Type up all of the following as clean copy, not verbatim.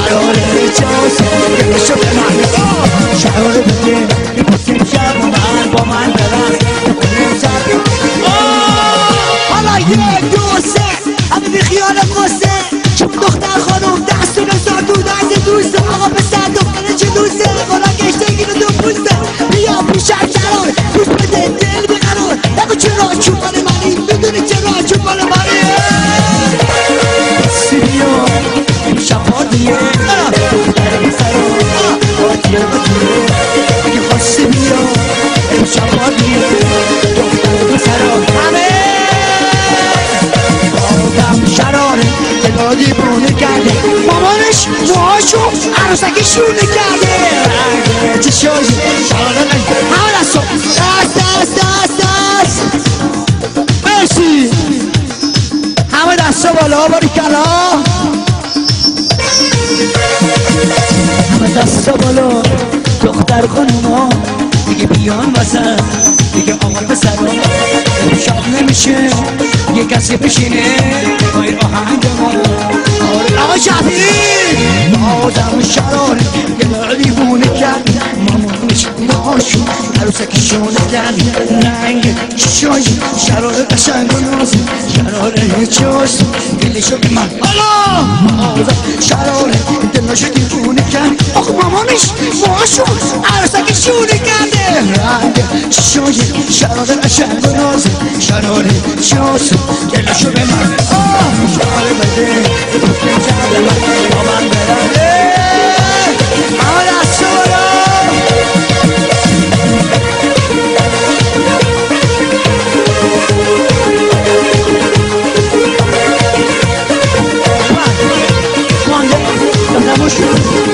شرار اجاز دلشو به من شرار بده میپسیم شب من با من برست حالا یک دو سه همه بی خیال قصه چون دختر خانم دستو بزار تو دست دوسته آقا پسر دختره چه دوسته قرار گشته گیره دو پوسته بیا پیشم شرار دوست بده دل بیقرار نگو چرا چون مال منی میدونی چرا چون مال منی بسی بیا امشب پادیه دختر بسرا پادیه اگه خواستی بیا امشب پادیه دختر بسرا همه آدم شراره دلا دیوونه کرده مامانش موهاشو عروسکی شونه کرده چه شایی شراره همه دستو دست مرسی همه دستو بالا باریکلا همه دستو بالا دختر خانوما دیگه بیان واسه دیگه آقای پسرا شب نمیشه یه کسی بشینه غیر آهنگ ما آقا شفیعی آدم شراره دل دیوونه کرد مامانش موهاشو عروسکی شونه کرد رنگ چشایی شراره قشنگ و نازی شراره چاست دلشو به من آدم شراره دلشو دیوونه کرد آخ مامانش موهاشو عروسکی شونه کرده رنگ چشایی شراره قشنگ و نازی شراره چاست دلشو به من شراره بده با من برده همه دستو برا مانده دادمو شد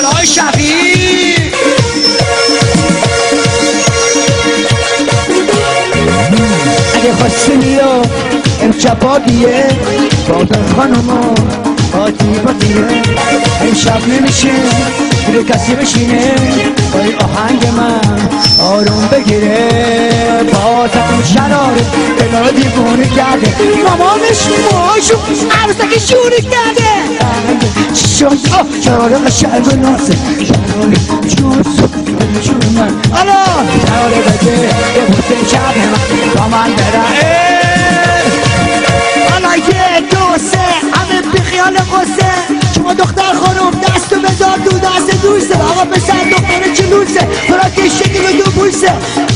های شفیعی اگه خواستی بیا امشب پادیه بادر خانوما پادیه امشب نمیشه دیگه کسی بشینه بای آهنگ من آروم بگیره بازم شراره دلارو دیوونه کرده مامانش موهاشو عروسکی شونه کرده شراره قشنگ و نازه شراره جوز دلشون من آلا شراره بده یه بوسه شب من با من برن حالا یه دو سه همه بی خیال قصه شما دختر خانم دستو بذار دو دست دوسته آقا پسر دختره چه لوسه برا کشته گیره دو بوسه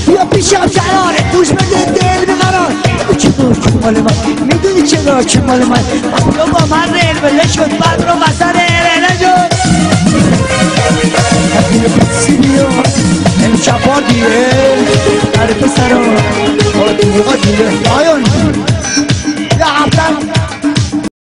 بیا پیشم شراره دوش بده دل بقرار چرا چون مال من میدونی چرا چون مال من بیا با من ریل بله شد بعد رو وسط ریل جد بسی بیا امشب پادیه در پسرا پادیه